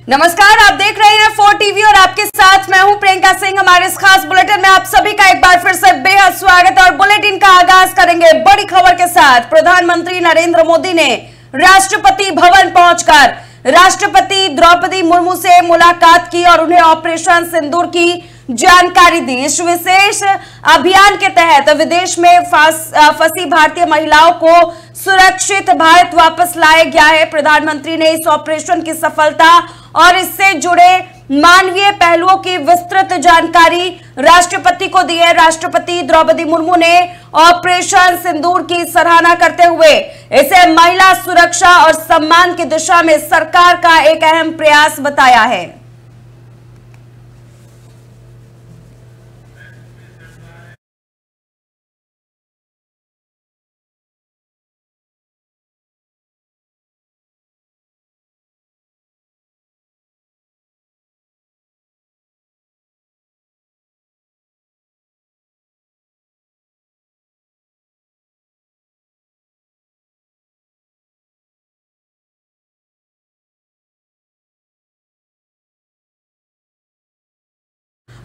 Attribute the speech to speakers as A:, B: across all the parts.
A: नमस्कार, आप देख रहे हैं 4 टीवी और आपके साथ मैं हूं प्रियंका सिंह। हमारे इस खास बुलेटिन में आप सभी का एक बार फिर से बेहद स्वागत और बुलेटिन का आगाज करेंगे बड़ी खबर के साथ। प्रधानमंत्री नरेंद्र मोदी ने राष्ट्रपति भवन पहुंचकर राष्ट्रपति द्रौपदी मुर्मू से मुलाकात की और उन्हें ऑपरेशन सिंदूर की जानकारी दी। इस विशेष अभियान के तहत विदेश में फंसी भारतीय महिलाओं को सुरक्षित भारत वापस लाया गया है। प्रधानमंत्री ने इस ऑपरेशन की सफलता और इससे जुड़े मानवीय पहलुओं की विस्तृत जानकारी राष्ट्रपति को दी है। राष्ट्रपति द्रौपदी मुर्मू ने ऑपरेशन सिंदूर की सराहना करते हुए इसे महिला सुरक्षा और सम्मान की दिशा में सरकार का एक अहम प्रयास बताया है।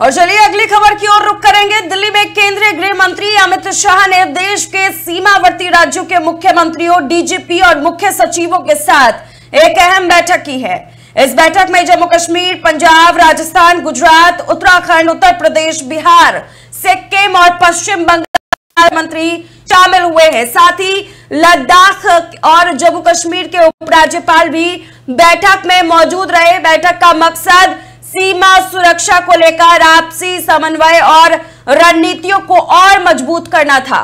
A: और चलिए अगली खबर की ओर रुख करेंगे। दिल्ली में केंद्रीय गृह मंत्री अमित शाह ने देश के सीमावर्ती राज्यों के मुख्यमंत्रियों, डीजीपी और मुख्य सचिवों के साथ एक अहम बैठक की है। इस बैठक में जम्मू कश्मीर, पंजाब, राजस्थान, गुजरात, उत्तराखंड, उत्तर प्रदेश, बिहार, सिक्किम और पश्चिम बंगाल मंत्री शामिल हुए हैं। साथ ही लद्दाख और जम्मू कश्मीर के उपराज्यपाल भी बैठक में मौजूद रहे। बैठक का मकसद सीमा सुरक्षा को लेकर आपसी समन्वय और रणनीतियों को और मजबूत करना था।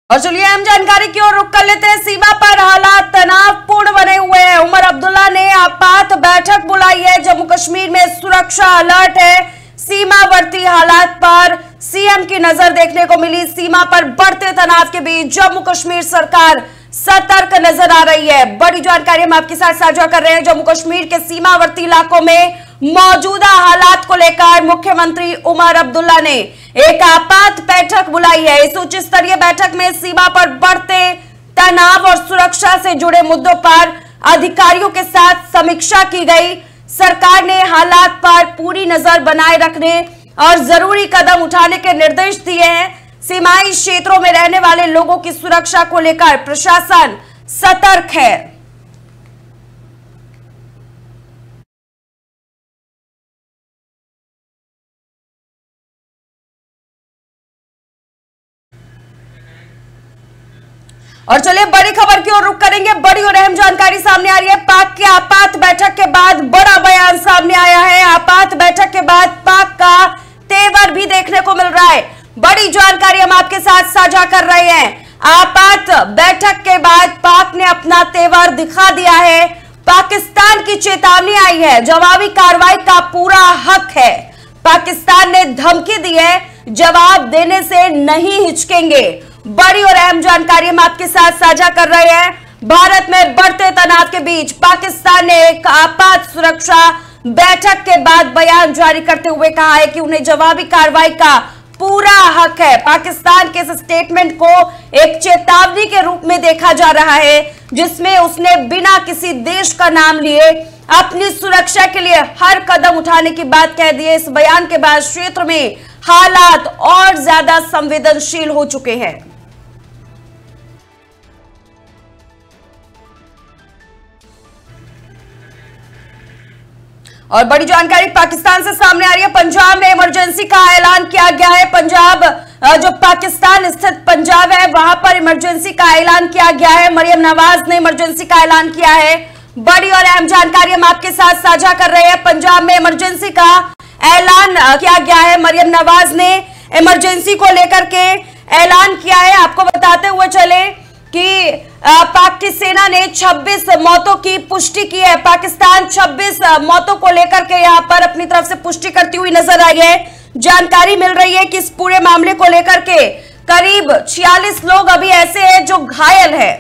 A: और चलिए हम जानकारी की ओर रुख कर लेते हैं। सीमा पर हालात तनावपूर्ण बने हुए हैं। उमर अब्दुल्ला ने आपात बैठक बुलाई है। जम्मू कश्मीर में सुरक्षा अलर्ट है। सीमावर्ती हालात पर सीएम की नजर देखने को मिली। सीमा पर बढ़ते तनाव के बीच जम्मू कश्मीर सरकार सतर्क नजर आ रही है। बड़ी जानकारी हम आपके साथ साझा कर रहे हैं। जम्मू कश्मीर के सीमावर्ती इलाकों में मौजूदा हालात को लेकर मुख्यमंत्री उमर अब्दुल्ला ने एक आपात बैठक बुलाई है। इस उच्च स्तरीय बैठक में सीमा पर बढ़ते तनाव और सुरक्षा से जुड़े मुद्दों पर अधिकारियों के साथ समीक्षा की गई। सरकार ने हालात पर पूरी नजर बनाए रखने और जरूरी कदम उठाने के निर्देश दिए हैं। सीमाई क्षेत्रों में रहने वाले लोगों की सुरक्षा को लेकर प्रशासन सतर्क है। और चलिए बड़ी खबर की ओर रुख करेंगे। बड़ी और अहम जानकारी सामने आ रही है। पाक की आपात बैठक के बाद बड़ा बयान सामने आया है। आपात बैठक के बाद पाक का तेवर भी देखने को मिल रहा है। बड़ी जानकारी हम आपके साथ साझा कर रहे हैं। आपात बैठक के बाद पाक ने अपना तेवर दिखा दिया है। पाकिस्तान की चेतावनी आई है। जवाबी कार्रवाई का पूरा हक है। पाकिस्तान ने धमकी दी है, जवाब देने से नहीं हिचकेंगे। बड़ी और अहम जानकारी हम आपके साथ साझा कर रहे हैं। भारत में बढ़ते तनाव के बीच पाकिस्तान ने एक आपात सुरक्षा बैठक के बाद बयान जारी करते हुए कहा है कि उन्हें जवाबी कार्रवाई का पूरा हक है। पाकिस्तान के इस स्टेटमेंट को एक चेतावनी के रूप में देखा जा रहा है, जिसमें उसने बिना किसी देश का नाम लिए अपनी सुरक्षा के लिए हर कदम उठाने की बात कह दी है। इस बयान के बाद क्षेत्र में हालात और ज्यादा संवेदनशील हो चुके हैं। और बड़ी जानकारी पाकिस्तान से सामने आ रही है। पंजाब में इमरजेंसी का ऐलान किया गया है। पंजाब, जो पाकिस्तान स्थित पंजाब है, वहां पर इमरजेंसी का ऐलान किया गया है। मरियम नवाज ने इमरजेंसी का ऐलान किया है। बड़ी और अहम जानकारी हम आपके साथ साझा कर रहे हैं। पंजाब में इमरजेंसी का ऐलान किया गया है। मरियम नवाज ने इमरजेंसी को लेकर के ऐलान किया है। आपको बताते हुए चले कि पाक की सेना ने 26 मौतों की पुष्टि की है। पाकिस्तान 26 मौतों को लेकर के यहां पर अपनी तरफ से पुष्टि करती हुई नजर आई है। जानकारी मिल रही है कि इस पूरे मामले को लेकर के करीब 46 लोग अभी ऐसे हैं जो घायल हैं।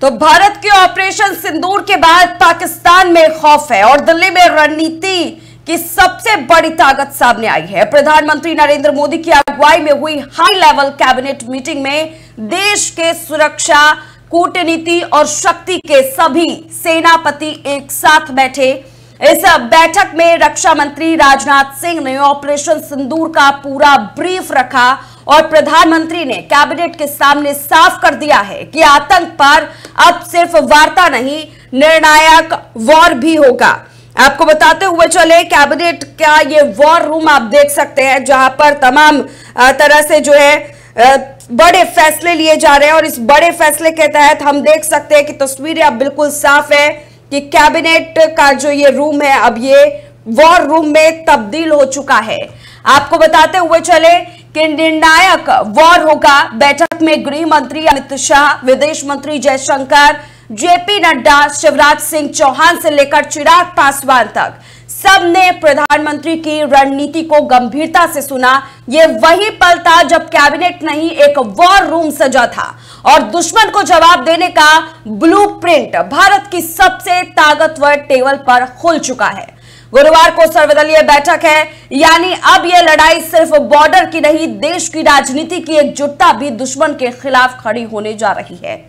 A: तो भारत के ऑपरेशन सिंदूर के बाद पाकिस्तान में खौफ है और दिल्ली में रणनीति की सबसे बड़ी ताकत सामने आई है। प्रधानमंत्री नरेंद्र मोदी की अगुवाई में हुई हाई लेवल कैबिनेट मीटिंग में देश के सुरक्षा, कूटनीति और शक्ति के सभी सेनापति एक साथ बैठे। इस बैठक में रक्षा मंत्री राजनाथ सिंह ने ऑपरेशन सिंदूर का पूरा ब्रीफ रखा और प्रधानमंत्री ने कैबिनेट के सामने साफ कर दिया है कि आतंक पर अब सिर्फ वार्ता नहीं, निर्णायक वॉर भी होगा। आपको बताते हुए चले, कैबिनेट का ये वॉर रूम आप देख सकते हैं जहां पर तमाम तरह से जो है बड़े फैसले लिए जा रहे हैं और इस बड़े फैसले के तहत हम देख सकते हैं कि तस्वीरें अब बिल्कुल साफ है कि कैबिनेट का जो ये रूम है अब ये वॉर रूम में तब्दील हो चुका है। आपको बताते हुए चले कि निर्णायक वॉर होगा। बैठक में गृह मंत्री अमित शाह, विदेश मंत्री जयशंकर, जेपी नड्डा, शिवराज सिंह चौहान से लेकर चिराग पासवान तक सबने प्रधानमंत्री की रणनीति को गंभीरता से सुना। यह वही पल था जब कैबिनेट नहीं एक वॉर रूम सजा था और दुश्मन को जवाब देने का ब्लूप्रिंट भारत की सबसे ताकतवर टेबल पर खुल चुका है। गुरुवार को सर्वदलीय बैठक है, यानी अब यह लड़ाई सिर्फ बॉर्डर की नहीं, देश की राजनीति की एकजुटता भी दुश्मन के खिलाफ खड़ी होने जा रही है।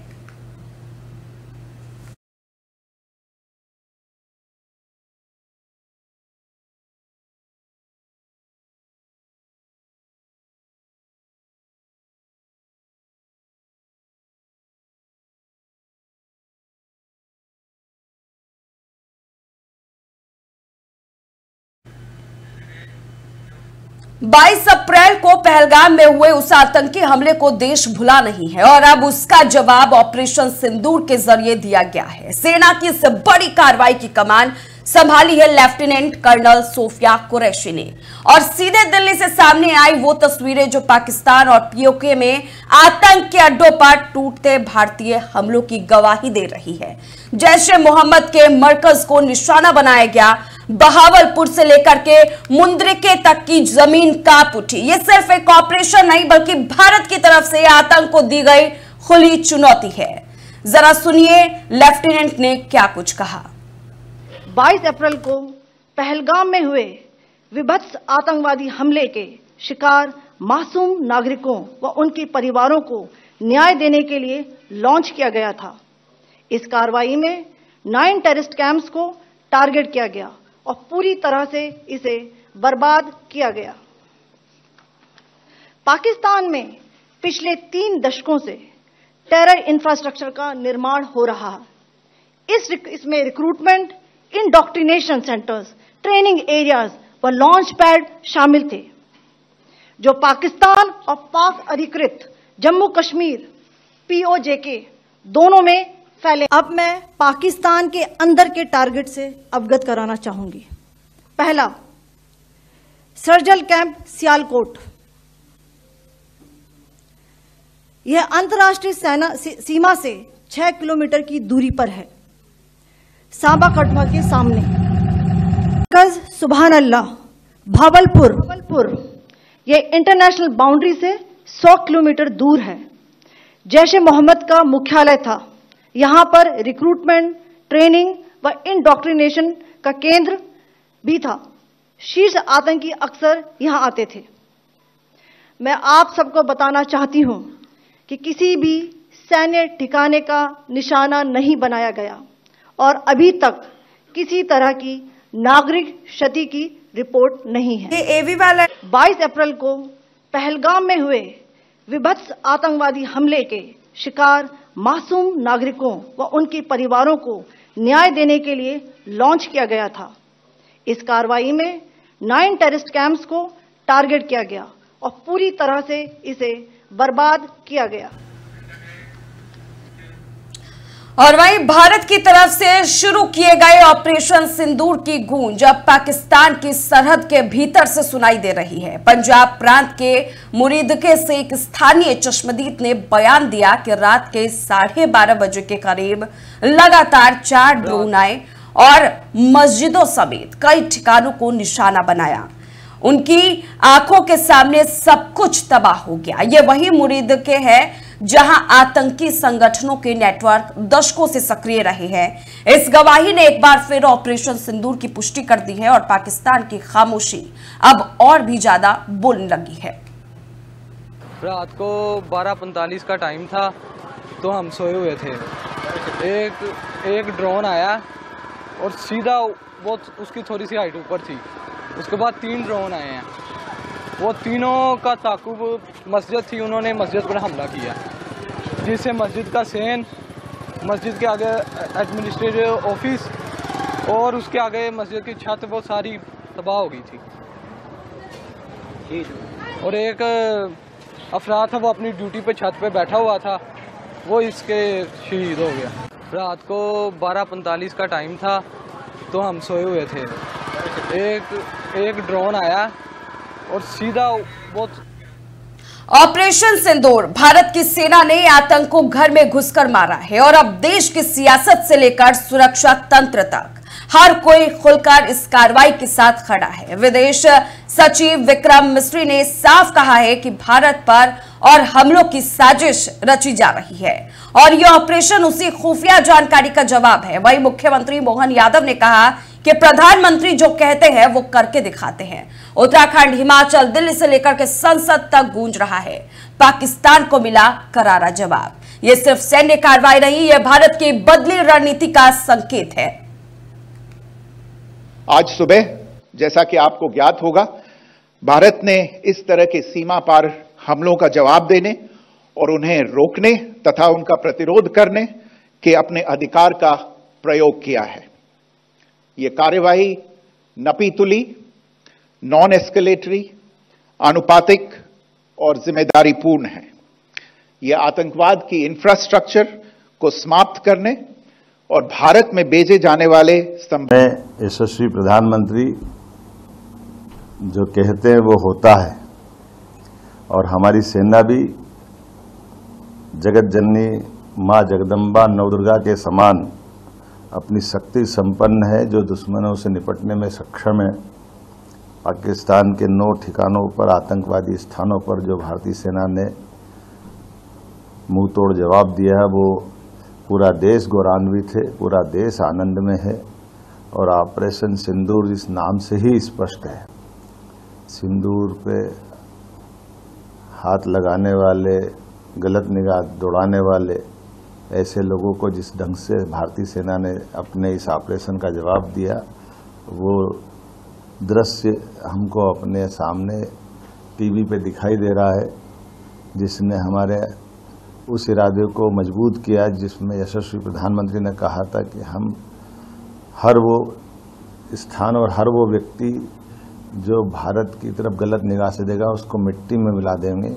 A: बाईस अप्रैल को पहलगाम में हुए उस आतंकी हमले को देश भुला नहीं है और अब उसका जवाब ऑपरेशन सिंदूर के जरिए दिया गया है। सेना की इस बड़ी कार्रवाई की कमान संभाली है लेफ्टिनेंट कर्नल सोफिया कुरैशी ने और सीधे दिल्ली से सामने आई वो तस्वीरें जो पाकिस्तान और पीओके में आतंक के अड्डों पर टूटते भारतीय हमलों की गवाही दे रही है। जैश ए मोहम्मद के मरकज को निशाना बनाया गया, बहावलपुर से लेकर के मुंद्रिके तक की जमीन कांप उठी। ये सिर्फ एक ऑपरेशन नहीं बल्कि भारत की तरफ से आतंक को दी गई खुली चुनौती है। जरा सुनिए लेफ्टिनेंट ने क्या कुछ कहा।
B: 22 अप्रैल को पहलगाम में हुए विभत्स आतंकवादी हमले के शिकार मासूम नागरिकों व उनके परिवारों को न्याय देने के लिए लॉन्च किया गया था। इस कार्रवाई में 9 टेररिस्ट कैंप्स को टारगेट किया गया और पूरी तरह से इसे बर्बाद किया गया। पाकिस्तान में पिछले 3 दशकों से टेरर इंफ्रास्ट्रक्चर का निर्माण हो रहा है। इसमें recruitment, indoctrination centres, training areas व लॉन्च पैड शामिल थे जो पाकिस्तान और पाक अधिकृत जम्मू कश्मीर पीओजेके दोनों में फैले। अब मैं पाकिस्तान के अंदर के टारगेट से अवगत कराना चाहूंगी। पहला, सर्जिकल कैंप सियालकोट। यह अंतर्राष्ट्रीय सीमा से 6 किलोमीटर की दूरी पर है, सांबा कटवा के सामने। मरकज सुभान अल्लाह भावलपुर, यह इंटरनेशनल बाउंड्री से 100 किलोमीटर दूर है। जैश ए मोहम्मद का मुख्यालय था। यहां पर रिक्रूटमेंट, ट्रेनिंग व इंडॉक्ट्रिनेशन का केंद्र भी था। शीर्ष आतंकी अक्सर यहां आते थे। मैं आप सबको बताना चाहती हूं कि किसी भी सैन्य ठिकाने का निशाना नहीं बनाया गया और अभी तक किसी तरह की नागरिक क्षति की रिपोर्ट नहीं है।
A: एवी वाला
B: 22 अप्रैल को पहलगाम में हुए विभत्स आतंकवादी हमले के शिकार मासूम नागरिकों व उनके परिवारों को न्याय देने के लिए लॉन्च किया गया था। इस कार्रवाई में 9 टेररिस्ट कैंप्स को टारगेट किया गया और पूरी तरह से इसे बर्बाद किया गया।
A: और वहीं भारत की तरफ से शुरू किए गए ऑपरेशन सिंदूर की गूंज अब पाकिस्तान की सरहद के भीतर से सुनाई दे रही है। पंजाब प्रांत के मुरीदके से एक स्थानीय चश्मदीद ने बयान दिया कि रात के 12:30 बजे के करीब लगातार 4 ड्रोन आए और मस्जिदों समेत कई ठिकानों को निशाना बनाया। उनकी आंखों के सामने सब कुछ तबाह हो गया। ये वही मुरीद के हैं जहां आतंकी संगठनों के नेटवर्क दशकों से सक्रिय रहे हैं। इस गवाही ने एक बार फिर ऑपरेशन सिंदूर की पुष्टि कर दी है और पाकिस्तान की खामोशी अब और भी ज्यादा बोलने लगी है।
C: रात को 12:45 का टाइम था तो हम सोए हुए थे। एक ड्रोन आया और सीधा वो उसकी थोड़ी सी हाइट ऊपर थी। उसके बाद 3 ड्रोन आए हैं। वो तीनों का ताकुब मस्जिद थी, उन्होंने मस्जिद पर हमला किया, जिससे मस्जिद का सेन, मस्जिद के आगे एडमिनिस्ट्रेटिव ऑफिस और उसके आगे मस्जिद की छत वो सारी तबाह हो गई थी। और एक अफराद था, वो अपनी ड्यूटी पे छत पे बैठा हुआ था, वो इसके शहीद हो गया। रात को 12:45 का टाइम था तो हम सोए हुए थे। एक ड्रोन आया और सीधा वो
A: ऑपरेशन सिंदूर भारत की सेना ने आतंक को घर में घुसकर मारा है और अब देश की सियासत से लेकर सुरक्षा तंत्र तक हर कोई खुलकर इस कार्रवाई के साथ खड़ा है। विदेश सचिव विक्रम मिस्री ने साफ कहा है कि भारत पर और हमलों की साजिश रची जा रही है और यह ऑपरेशन उसी खुफिया जानकारी का जवाब है। वहीं मुख्यमंत्री मोहन यादव ने कहा कि प्रधानमंत्री जो कहते हैं वो करके दिखाते हैं। उत्तराखंड, हिमाचल, दिल्ली से लेकर के संसद तक गूंज रहा है, पाकिस्तान को मिला करारा जवाब। ये सिर्फ सैन्य कार्रवाई नहीं, यह भारत की बदली रणनीति का संकेत है।
D: आज सुबह, जैसा कि आपको ज्ञात होगा, भारत ने इस तरह के सीमा पार हमलों का जवाब देने और उन्हें रोकने तथा उनका प्रतिरोध करने के अपने अधिकार का प्रयोग किया है। ये कार्यवाही नपीतुली, नॉन एस्केलेटरी, अनुपातिक और जिम्मेदारीपूर्ण है। यह आतंकवाद की इंफ्रास्ट्रक्चर को समाप्त करने और भारत में भेजे जाने वाले
E: यशस्वी प्रधानमंत्री जो कहते हैं वो होता है और हमारी सेना भी जगत जननी मां जगदम्बा नवदुर्गा के समान अपनी शक्ति संपन्न है, जो दुश्मनों से निपटने में सक्षम है। पाकिस्तान के 9 ठिकानों पर, आतंकवादी स्थानों पर जो भारतीय सेना ने मुंह तोड़ जवाब दिया है, वो पूरा देश गौरवान्वित है, पूरा देश आनंद में है। और ऑपरेशन सिंदूर इस नाम से ही स्पष्ट है। सिंदूर पे हाथ लगाने वाले, गलत निगाह दौड़ाने वाले ऐसे लोगों को जिस ढंग से भारतीय सेना ने अपने इस ऑपरेशन का जवाब दिया, वो दृश्य हमको अपने सामने टीवी पे दिखाई दे रहा है, जिसने हमारे उस इरादे को मजबूत किया जिसमें यशस्वी प्रधानमंत्री ने कहा था कि हम हर वो स्थान और हर वो व्यक्ति जो भारत की तरफ गलत निगाह से देगा उसको मिट्टी में मिला देंगे।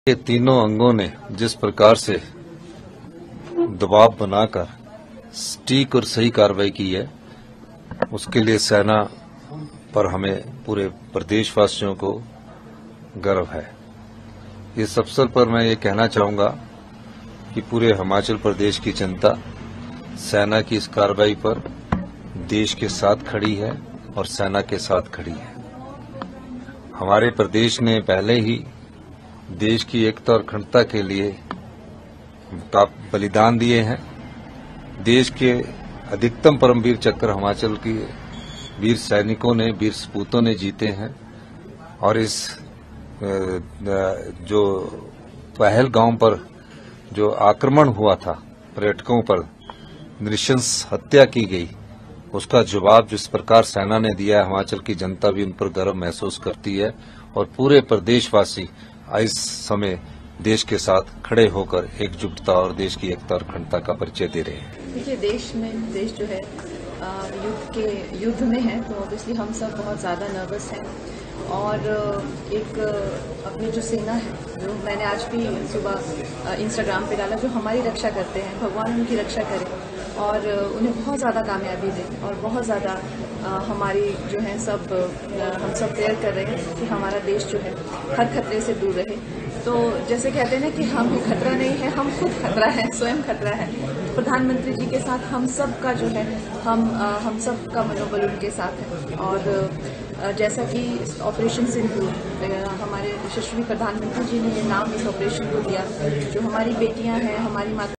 F: ये तीनों अंगों ने जिस प्रकार से दबाव बनाकर सटीक और सही कार्रवाई की है, उसके लिए सेना पर हमें पूरे प्रदेशवासियों को गर्व है। इस अवसर पर मैं ये कहना चाहूंगा कि पूरे हिमाचल प्रदेश की जनता सेना की इस कार्रवाई पर देश के साथ खड़ी है और सेना के साथ खड़ी है। हमारे प्रदेश ने पहले ही देश की एकता और अखंडता के लिए बलिदान दिए हैं। देश के अधिकतम परमवीर चक्र हिमाचल की वीर सैनिकों ने, वीर सपूतों ने जीते हैं। और इस जो पहलगाम पर जो आक्रमण हुआ था, पर्यटकों पर नृशंस हत्या की गई, उसका जवाब जिस प्रकार सेना ने दिया है, हिमाचल की जनता भी उन पर गर्व महसूस करती है और पूरे प्रदेशवासी इस समय देश के साथ खड़े होकर एकजुटता और देश की एकता और अखंडता का परिचय दे रहे हैं।
G: देखिए, देश जो है युद्ध में है, तो ऑब्वियसली हम सब बहुत ज़्यादा नर्वस हैं। और एक अपनी जो सेना है, जो मैंने आज भी सुबह इंस्टाग्राम पे डाला, जो हमारी रक्षा करते हैं, भगवान उनकी रक्षा करे और उन्हें बहुत ज़्यादा कामयाबी दें। और बहुत ज़्यादा हमारी जो है हम सब प्रेयर कर रहे हैं कि हमारा देश जो है हर खतरे से दूर रहे। तो जैसे कहते हैं ना कि हम खतरा नहीं है, हम खुद खतरा है, स्वयं खतरा है। प्रधानमंत्री जी के साथ हम सब का जो है हम सब का मनोबल उनके साथ है। और जैसा कि ऑपरेशन सिंदूर, हमारे यशस्वी प्रधानमंत्री जी ने ये नाम इस ऑपरेशन को दिया, जो हमारी बेटियां हैं, हमारी माताओं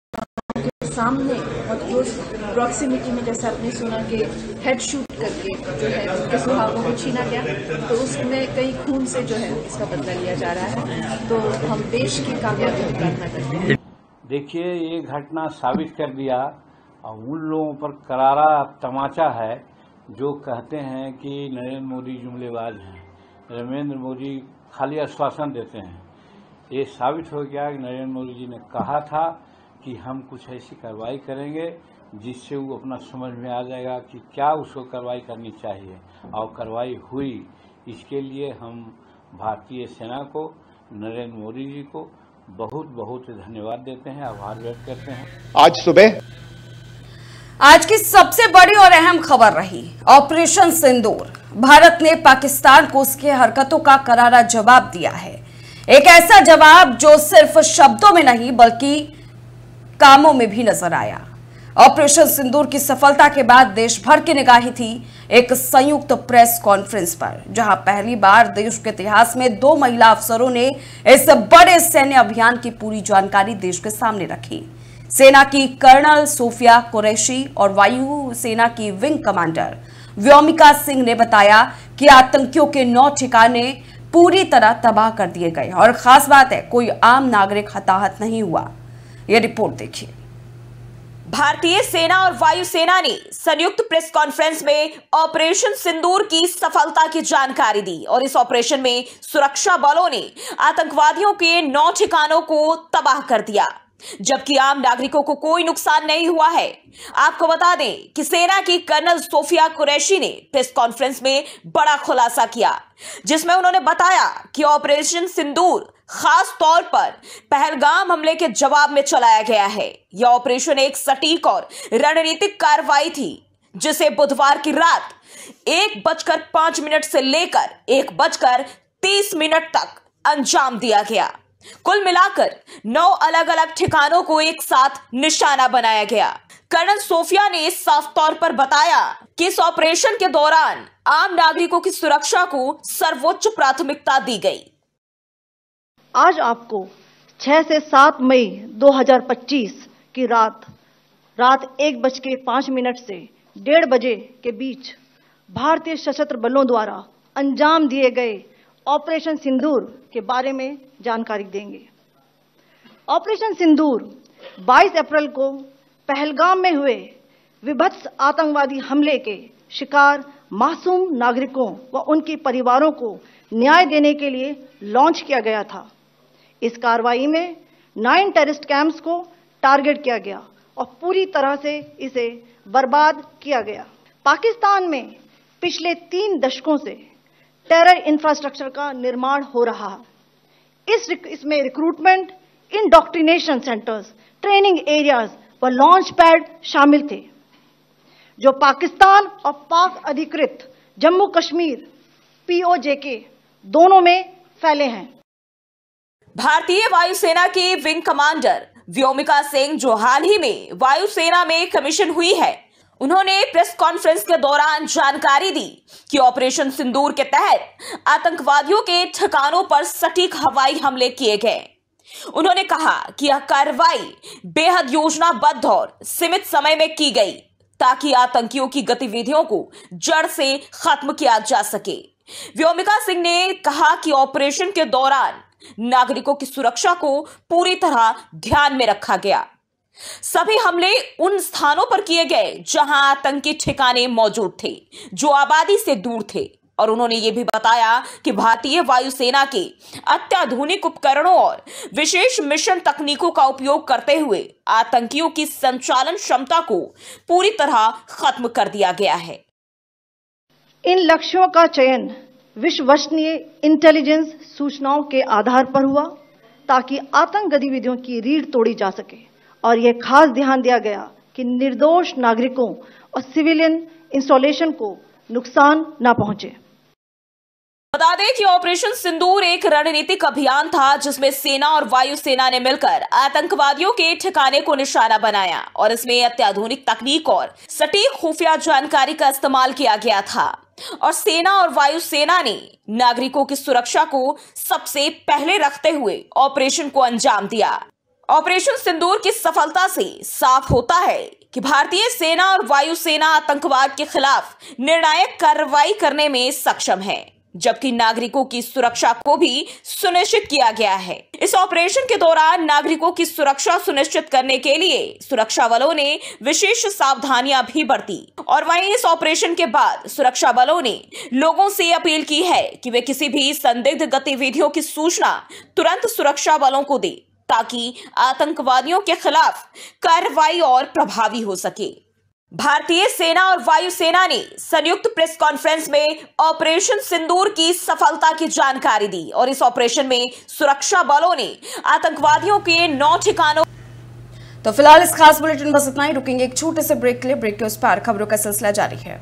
G: के सामने बहुत क्लोज प्रॉक्सिमिटी में, जैसे आपने सुना कि हेड शूट करके जो है उनके सुहागों को छीना गया, तो उसमें कई खून से जो है इसका बदला लिया जा रहा है। तो हम देश की कामयाबी की प्रार्थना करते हैं।
H: देखिए, ये घटना साबित कर दिया और उन लोगों पर करारा तमाचा है जो कहते हैं कि नरेंद्र मोदी जुमलेबाज हैं, नरेंद्र मोदी खाली आश्वासन देते हैं। ये साबित हो गया कि नरेंद्र मोदी जी ने कहा था कि हम कुछ ऐसी कार्रवाई करेंगे जिससे वो अपना समझ में आ जाएगा कि क्या उसको कार्रवाई करनी चाहिए, और कार्रवाई हुई। इसके लिए हम भारतीय सेना को, नरेंद्र मोदी जी को बहुत बहुत धन्यवाद देते हैं, आभार व्यक्त करते हैं।
A: आज की सबसे बड़ी और अहम खबर रही ऑपरेशन सिंदूर। भारत ने पाकिस्तान को उसकी हरकतों का करारा जवाब दिया है। एक ऐसा जवाब जो सिर्फ शब्दों में नहीं बल्कि कामों में भी नजर आया। ऑपरेशन सिंदूर की सफलता के बाद देश भर की निगाहें थी एक संयुक्त प्रेस कॉन्फ्रेंस पर, जहां पहली बार देश के इतिहास में 2 महिला अफसरों ने इस बड़े सैन्य अभियान की पूरी जानकारी देश के सामने रखी। सेना की कर्नल सोफिया कुरैशी और वायु सेना की विंग कमांडर व्योमिका सिंह ने बताया कि आतंकियों के 9 ठिकाने पूरी तरह तबाह कर दिए गए और खास बात है, कोई आम नागरिक हताहत नहीं हुआ। यह रिपोर्ट देखिए।
I: भारतीय सेना और वायुसेना ने संयुक्त प्रेस कॉन्फ्रेंस में ऑपरेशन सिंदूर की सफलता की जानकारी दी और इस ऑपरेशन में सुरक्षा बलों ने आतंकवादियों के 9 ठिकानों को तबाह कर दिया, जबकि आम नागरिकों को कोई नुकसान नहीं हुआ है। आपको बता दें कि सेना की कर्नल सोफिया कुरैशी ने प्रेस कॉन्फ्रेंस में बड़ा खुलासा किया, जिसमें उन्होंने बताया कि ऑपरेशन सिंदूर खास तौर पर पहलगाम हमले के जवाब में चलाया गया है। यह ऑपरेशन एक सटीक और रणनीतिक कार्रवाई थी, जिसे बुधवार की रात 1:05 से लेकर 1:30 तक अंजाम दिया गया। कुल मिलाकर 9 अलग अलग ठिकानों को एक साथ निशाना बनाया गया। कर्नल सोफिया ने साफ तौर पर बताया कि इस ऑपरेशन के दौरान आम नागरिकों की सुरक्षा को सर्वोच्च प्राथमिकता दी गई।
B: आज आपको 6 से 7 मई 2025 की रात 1:05 से 1:30 बजे के बीच भारतीय सशस्त्र बलों द्वारा अंजाम दिए गए ऑपरेशन सिंदूर के बारे में जानकारी देंगे। ऑपरेशन सिंदूर 22 अप्रैल को पहलगाम में हुए विभत्स आतंकवादी हमले के शिकार मासूम नागरिकों व उनके परिवारों को न्याय देने के लिए लॉन्च किया गया था। इस कार्रवाई में 9 टेररिस्ट कैंप्स को टारगेट किया गया और पूरी तरह से इसे बर्बाद किया गया। पाकिस्तान में पिछले 3 दशकों से टेरर इंफ्रास्ट्रक्चर का निर्माण हो रहा है। इसमें recruitment, indoctrination centres, training areas व लॉन्च पैड शामिल थे, जो पाकिस्तान और पाक अधिकृत जम्मू कश्मीर POJK दोनों में फैले हैं।
I: भारतीय वायुसेना की विंग कमांडर व्योमिका सिंह, जो हाल ही में वायुसेना में कमीशन हुई है, उन्होंने प्रेस कॉन्फ्रेंस के दौरान जानकारी दी कि ऑपरेशन सिंदूर के तहत आतंकवादियों के ठिकानों पर सटीक हवाई हमले किए गए। उन्होंने कहा कि यह कार्रवाई बेहद योजनाबद्ध और सीमित समय में की गई। ताकि आतंकियों की गतिविधियों को जड़ से खत्म किया जा सके। व्योमिका सिंह ने कहा कि ऑपरेशन के दौरान नागरिकों की सुरक्षा को पूरी तरह ध्यान में रखा गया। सभी हमले उन स्थानों पर किए गए जहां आतंकी ठिकाने मौजूद थे, जो आबादी से दूर थे। और उन्होंने ये भी बताया कि भारतीय वायुसेना के अत्याधुनिक उपकरणों और विशेष मिशन तकनीकों का उपयोग करते हुए आतंकियों की संचालन क्षमता को पूरी तरह खत्म कर दिया गया है।
B: इन लक्ष्यों का चयन विश्वसनीय इंटेलिजेंस सूचनाओं के आधार पर हुआ ताकि आतंक गतिविधियों की रीढ़ तोड़ी जा सके, और यह खास ध्यान दिया गया कि निर्दोष नागरिकों और सिविलियन इंस्टॉलेशन को नुकसान न पहुंचे।
I: बता दें कि ऑपरेशन सिंदूर एक रणनीतिक अभियान था जिसमें सेना और वायुसेना ने मिलकर आतंकवादियों के ठिकाने को निशाना बनाया, और इसमें अत्याधुनिक तकनीक और सटीक खुफिया जानकारी का इस्तेमाल किया गया था। और सेना और वायुसेना ने नागरिकों की सुरक्षा को सबसे पहले रखते हुए ऑपरेशन को अंजाम दिया। ऑपरेशन सिंदूर की सफलता से साफ होता है कि भारतीय सेना और वायुसेना आतंकवाद के खिलाफ निर्णायक कार्रवाई करने में सक्षम है, जबकि नागरिकों की सुरक्षा को भी सुनिश्चित किया गया है। इस ऑपरेशन के दौरान नागरिकों की सुरक्षा सुनिश्चित करने के लिए सुरक्षा बलों ने विशेष सावधानियां भी बरती, और वहीं इस ऑपरेशन के बाद सुरक्षा बलों ने लोगों से अपील की है कि वे किसी भी संदिग्ध गतिविधियों की सूचना तुरंत सुरक्षा बलों को दें, ताकि आतंकवादियों के खिलाफ कार्रवाई और प्रभावी हो सके। भारतीय सेना और वायुसेना ने संयुक्त प्रेस कॉन्फ्रेंस में ऑपरेशन सिंदूर की सफलता की जानकारी दी, और इस ऑपरेशन में सुरक्षा बलों ने आतंकवादियों के 9 ठिकानों।
A: तो फिलहाल इस खास बुलेटिन बस इतना ही। रुकेंगे एक छोटे से ब्रेक के लिए। ब्रेक के उस पार खबरों का सिलसिला जारी है।